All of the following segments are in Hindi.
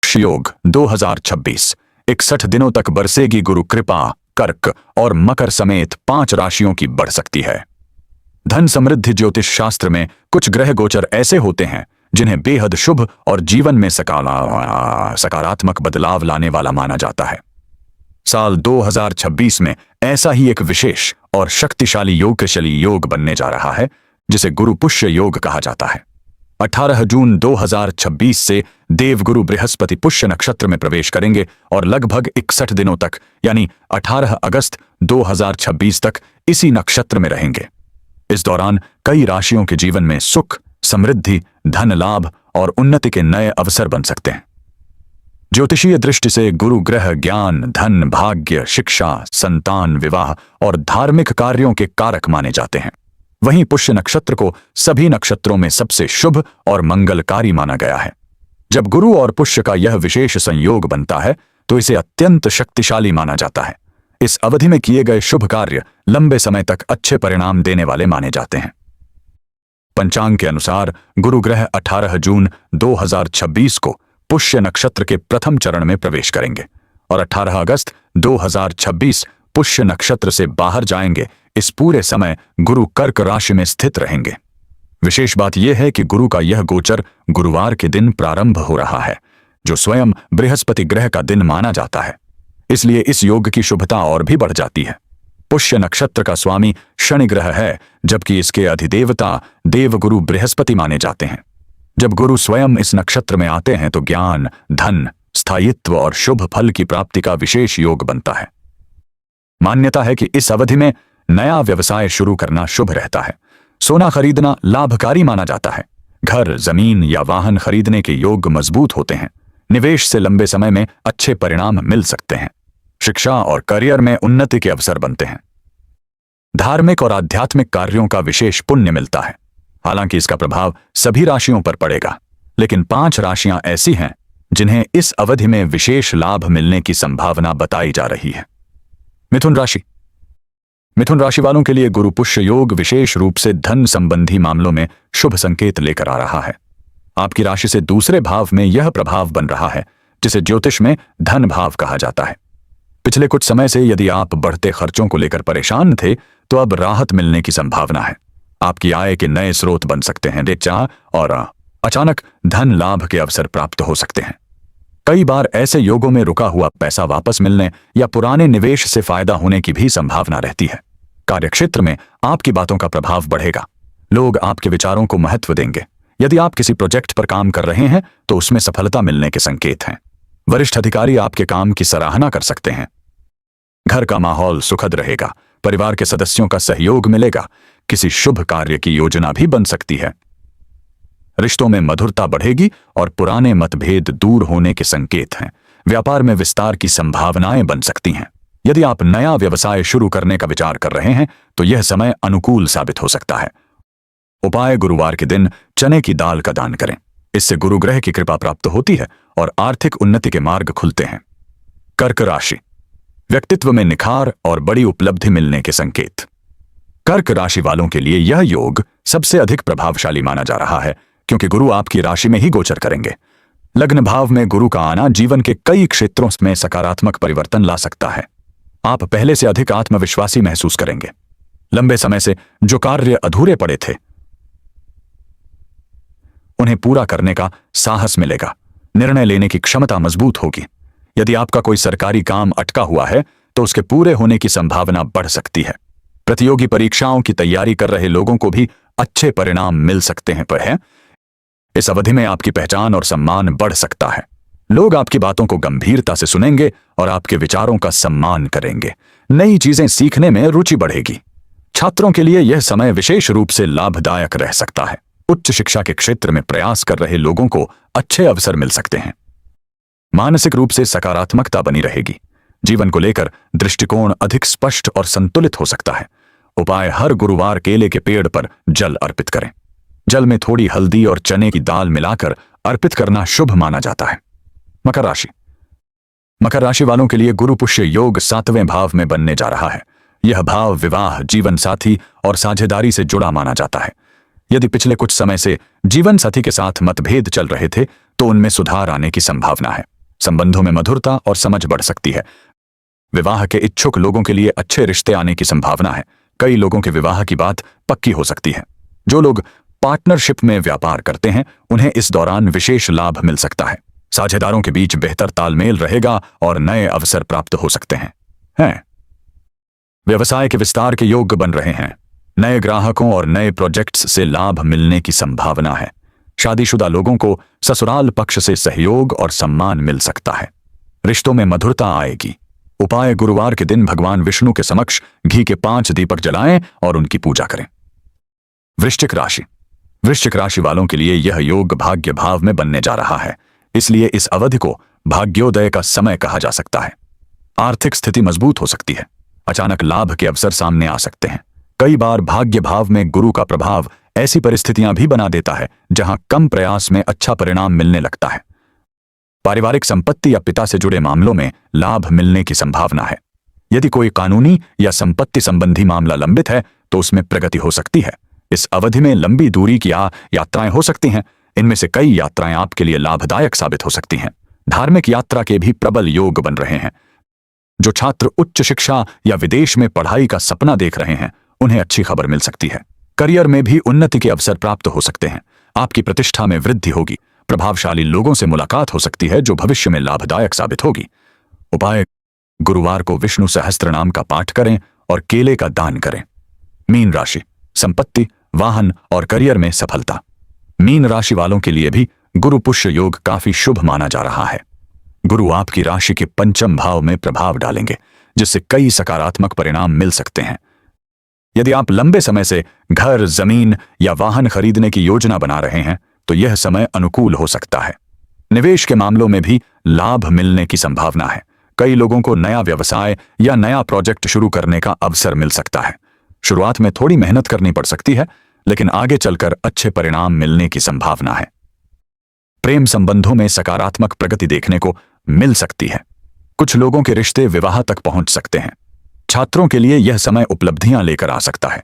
पुष्य योग 2026 61 दिनों तक बरसेगी गुरु कृपा। कर्क और मकर समेत 5 राशियों की बढ़ सकती है धन समृद्धि। ज्योतिष शास्त्र में कुछ ग्रह गोचर ऐसे होते हैं जिन्हें बेहद शुभ और जीवन में सकारात्मक बदलाव लाने वाला माना जाता है। साल 2026 में ऐसा ही एक विशेष और शक्तिशाली योग बनने जा रहा है जिसे गुरु पुष्य योग कहा जाता है। 18 जून 2026 से देवगुरु बृहस्पति पुष्य नक्षत्र में प्रवेश करेंगे और लगभग 61 दिनों तक यानी 18 अगस्त 2026 तक इसी नक्षत्र में रहेंगे। इस दौरान कई राशियों के जीवन में सुख, समृद्धि, धन लाभ और उन्नति के नए अवसर बन सकते हैं। ज्योतिषीय दृष्टि से गुरु ग्रह ज्ञान, धन, भाग्य, शिक्षा, संतान, विवाह और धार्मिक कार्यों के कारक माने जाते हैं। वहीं पुष्य नक्षत्र को सभी नक्षत्रों में सबसे शुभ और मंगलकारी माना गया है। जब गुरु और पुष्य का यह विशेष संयोग बनता है तो इसे अत्यंत शक्तिशाली माना जाता है। इस अवधि में किए गए शुभ कार्य लंबे समय तक अच्छे परिणाम देने वाले माने जाते हैं। पंचांग के अनुसार गुरु ग्रह 18 जून 2026 को पुष्य नक्षत्र के प्रथम चरण में प्रवेश करेंगे और 18 अगस्त 2026 पुष्य नक्षत्र से बाहर जाएंगे। इस पूरे समय गुरु कर्क राशि में स्थित रहेंगे। विशेष बात यह है कि गुरु का यह गोचर गुरुवार के दिन प्रारंभ हो रहा है, जो स्वयं बृहस्पति ग्रह का दिन माना जाता है। इसलिए इस योग की शुभता और भी बढ़ जाती है। पुष्य नक्षत्र का स्वामी शनि ग्रह है, जबकि इसके अधिदेवता देवगुरु बृहस्पति माने जाते हैं। जब गुरु स्वयं इस नक्षत्र में आते हैं तो ज्ञान, धन, स्थायित्व और शुभ फल की प्राप्ति का विशेष योग बनता है। मान्यता है कि इस अवधि में नया व्यवसाय शुरू करना शुभ रहता है। सोना खरीदना लाभकारी माना जाता है। घर, जमीन या वाहन खरीदने के योग मजबूत होते हैं। निवेश से लंबे समय में अच्छे परिणाम मिल सकते हैं। शिक्षा और करियर में उन्नति के अवसर बनते हैं। धार्मिक और आध्यात्मिक कार्यों का विशेष पुण्य मिलता है। हालांकि इसका प्रभाव सभी राशियों पर पड़ेगा, लेकिन 5 राशियां ऐसी हैं जिन्हें इस अवधि में विशेष लाभ मिलने की संभावना बताई जा रही है। मिथुन राशि। मिथुन राशि वालों के लिए गुरु पुष्य योग विशेष रूप से धन संबंधी मामलों में शुभ संकेत लेकर आ रहा है। आपकी राशि से दूसरे भाव में यह प्रभाव बन रहा है जिसे ज्योतिष में धन भाव कहा जाता है। पिछले कुछ समय से यदि आप बढ़ते खर्चों को लेकर परेशान थे तो अब राहत मिलने की संभावना है। आपकी आय के नए स्रोत बन सकते हैं। चाह और अचानक धन लाभ के अवसर प्राप्त हो सकते हैं। कई बार ऐसे योगों में रुका हुआ पैसा वापस मिलने या पुराने निवेश से फायदा होने की भी संभावना रहती है। कार्यक्षेत्र में आपकी बातों का प्रभाव बढ़ेगा। लोग आपके विचारों को महत्व देंगे। यदि आप किसी प्रोजेक्ट पर काम कर रहे हैं तो उसमें सफलता मिलने के संकेत हैं। वरिष्ठ अधिकारी आपके काम की सराहना कर सकते हैं। घर का माहौल सुखद रहेगा। परिवार के सदस्यों का सहयोग मिलेगा। किसी शुभ कार्य की योजना भी बन सकती है। रिश्तों में मधुरता बढ़ेगी और पुराने मतभेद दूर होने के संकेत हैं। व्यापार में विस्तार की संभावनाएं बन सकती हैं। यदि आप नया व्यवसाय शुरू करने का विचार कर रहे हैं तो यह समय अनुकूल साबित हो सकता है। उपाय: गुरुवार के दिन चने की दाल का दान करें। इससे गुरु ग्रह की कृपा प्राप्त होती है और आर्थिक उन्नति के मार्ग खुलते हैं। कर्क राशि। व्यक्तित्व में निखार और बड़ी उपलब्धि मिलने के संकेत। कर्क राशि वालों के लिए यह योग सबसे अधिक प्रभावशाली माना जा रहा है क्योंकि गुरु आपकी राशि में ही गोचर करेंगे। लग्न भाव में गुरु का आना जीवन के कई क्षेत्रों में सकारात्मक परिवर्तन ला सकता है। आप पहले से अधिक आत्मविश्वासी महसूस करेंगे। लंबे समय से जो कार्य अधूरे पड़े थे उन्हें पूरा करने का साहस मिलेगा। निर्णय लेने की क्षमता मजबूत होगी। यदि आपका कोई सरकारी काम अटका हुआ है तो उसके पूरे होने की संभावना बढ़ सकती है। प्रतियोगी परीक्षाओं की तैयारी कर रहे लोगों को भी अच्छे परिणाम मिल सकते हैं। इस अवधि में आपकी पहचान और सम्मान बढ़ सकता है। लोग आपकी बातों को गंभीरता से सुनेंगे और आपके विचारों का सम्मान करेंगे। नई चीजें सीखने में रुचि बढ़ेगी। छात्रों के लिए यह समय विशेष रूप से लाभदायक रह सकता है। उच्च शिक्षा के क्षेत्र में प्रयास कर रहे लोगों को अच्छे अवसर मिल सकते हैं। मानसिक रूप से सकारात्मकता बनी रहेगी। जीवन को लेकर दृष्टिकोण अधिक स्पष्ट और संतुलित हो सकता है। उपाय: हर गुरुवार केले के पेड़ पर जल अर्पित करें। जल में थोड़ी हल्दी और चने की दाल मिलाकर अर्पित करना शुभ माना जाता है। मकर राशि। मकर राशि वालों के लिए गुरु पुष्य योग 7वें भाव में बनने जा रहा है। यह भाव विवाह, जीवन साथी और साझेदारी से जुड़ा माना जाता है। यदि पिछले कुछ समय से जीवन साथी के साथ मतभेद चल रहे थे तो उनमें सुधार आने की संभावना है। संबंधों में मधुरता और समझ बढ़ सकती है। विवाह के इच्छुक लोगों के लिए अच्छे रिश्ते आने की संभावना है। कई लोगों के विवाह की बात पक्की हो सकती है। जो लोग पार्टनरशिप में व्यापार करते हैं उन्हें इस दौरान विशेष लाभ मिल सकता है। साझेदारों के बीच बेहतर तालमेल रहेगा और नए अवसर प्राप्त हो सकते हैं। व्यवसाय के विस्तार के योग बन रहे हैं। नए ग्राहकों और नए प्रोजेक्ट्स से लाभ मिलने की संभावना है। शादीशुदा लोगों को ससुराल पक्ष से सहयोग और सम्मान मिल सकता है। रिश्तों में मधुरता आएगी। उपाय: गुरुवार के दिन भगवान विष्णु के समक्ष घी के 5 दीपक जलाएं और उनकी पूजा करें। वृश्चिक राशि। वृश्चिक राशि वालों के लिए यह योग भाग्य भाव में बनने जा रहा है, इसलिए इस अवधि को भाग्योदय का समय कहा जा सकता है। आर्थिक स्थिति मजबूत हो सकती है। अचानक लाभ के अवसर सामने आ सकते हैं। कई बार भाग्य भाव में गुरु का प्रभाव ऐसी परिस्थितियां भी बना देता है जहां कम प्रयास में अच्छा परिणाम मिलने लगता है। पारिवारिक संपत्ति या पिता से जुड़े मामलों में लाभ मिलने की संभावना है। यदि कोई कानूनी या संपत्ति संबंधी मामला लंबित है तो उसमें प्रगति हो सकती है। इस अवधि में लंबी दूरी की यात्राएं हो सकती हैं। इनमें से कई यात्राएं आपके लिए लाभदायक साबित हो सकती हैं। धार्मिक यात्रा के भी प्रबल योग बन रहे हैं। जो छात्र उच्च शिक्षा या विदेश में पढ़ाई का सपना देख रहे हैं उन्हें अच्छी खबर मिल सकती है। करियर में भी उन्नति के अवसर प्राप्त हो सकते हैं। आपकी प्रतिष्ठा में वृद्धि होगी। प्रभावशाली लोगों से मुलाकात हो सकती है जो भविष्य में लाभदायक साबित होगी। उपाय: गुरुवार को विष्णु सहस्त्रनाम का पाठ करें और केले का दान करें। मीन राशि। संपत्ति, वाहन और करियर में सफलता। मीन राशि वालों के लिए भी गुरु पुष्य योग काफी शुभ माना जा रहा है। गुरु आपकी राशि के 5वें भाव में प्रभाव डालेंगे, जिससे कई सकारात्मक परिणाम मिल सकते हैं। यदि आप लंबे समय से घर, जमीन या वाहन खरीदने की योजना बना रहे हैं तो यह समय अनुकूल हो सकता है। निवेश के मामलों में भी लाभ मिलने की संभावना है। कई लोगों को नया व्यवसाय या नया प्रोजेक्ट शुरू करने का अवसर मिल सकता है। शुरुआत में थोड़ी मेहनत करनी पड़ सकती है, लेकिन आगे चलकर अच्छे परिणाम मिलने की संभावना है। प्रेम संबंधों में सकारात्मक प्रगति देखने को मिल सकती है। कुछ लोगों के रिश्ते विवाह तक पहुंच सकते हैं। छात्रों के लिए यह समय उपलब्धियां लेकर आ सकता है।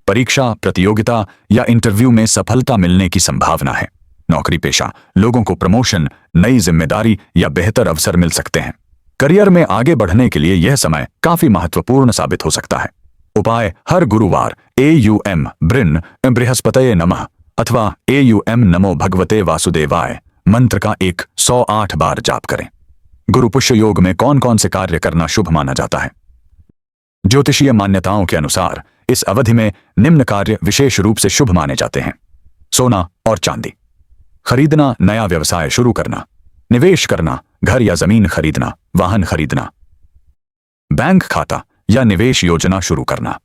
परीक्षा, प्रतियोगिता या इंटरव्यू में सफलता मिलने की संभावना है। नौकरी पेशा लोगों को प्रमोशन, नई जिम्मेदारी या बेहतर अवसर मिल सकते हैं। करियर में आगे बढ़ने के लिए यह समय काफी महत्वपूर्ण साबित हो सकता है। उपाय: हर गुरुवार AUM बृन बृहस्पतये नमः अथवा AUM नमो भगवते वासुदेवाय मंत्र का 108 बार जाप करें। गुरु पुष्य योग में कौन कौन से कार्य करना शुभ माना जाता है? ज्योतिषीय मान्यताओं के अनुसार इस अवधि में निम्न कार्य विशेष रूप से शुभ माने जाते हैं: सोना और चांदी खरीदना, नया व्यवसाय शुरू करना, निवेश करना, घर या जमीन खरीदना, वाहन खरीदना, बैंक खाता या निवेश योजना शुरू करना,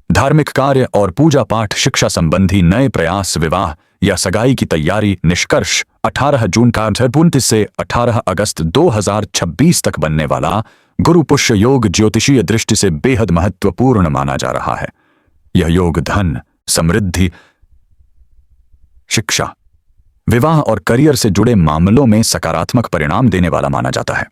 धार्मिक कार्य और पूजा पाठ, शिक्षा संबंधी नए प्रयास, विवाह या सगाई की तैयारी। निष्कर्ष: 18 जून का 29 से 18 अगस्त 2026 तक बनने वाला गुरु पुष्य योग ज्योतिषीय दृष्टि से बेहद महत्वपूर्ण माना जा रहा है। यह योग धन, समृद्धि, शिक्षा, विवाह और करियर से जुड़े मामलों में सकारात्मक परिणाम देने वाला माना जाता है।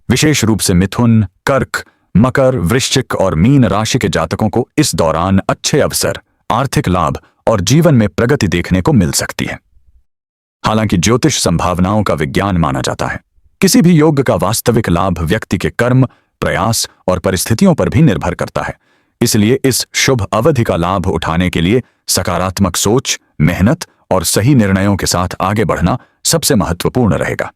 विशेष रूप से मिथुन, कर्क, मकर, वृश्चिक और मीन राशि के जातकों को इस दौरान अच्छे अवसर, आर्थिक लाभ और जीवन में प्रगति देखने को मिल सकती है। हालांकि ज्योतिष संभावनाओं का विज्ञान माना जाता है। किसी भी योग का वास्तविक लाभ व्यक्ति के कर्म, प्रयास और परिस्थितियों पर भी निर्भर करता है। इसलिए इस शुभ अवधि का लाभ उठाने के लिए सकारात्मक सोच, मेहनत और सही निर्णयों के साथ आगे बढ़ना सबसे महत्वपूर्ण रहेगा।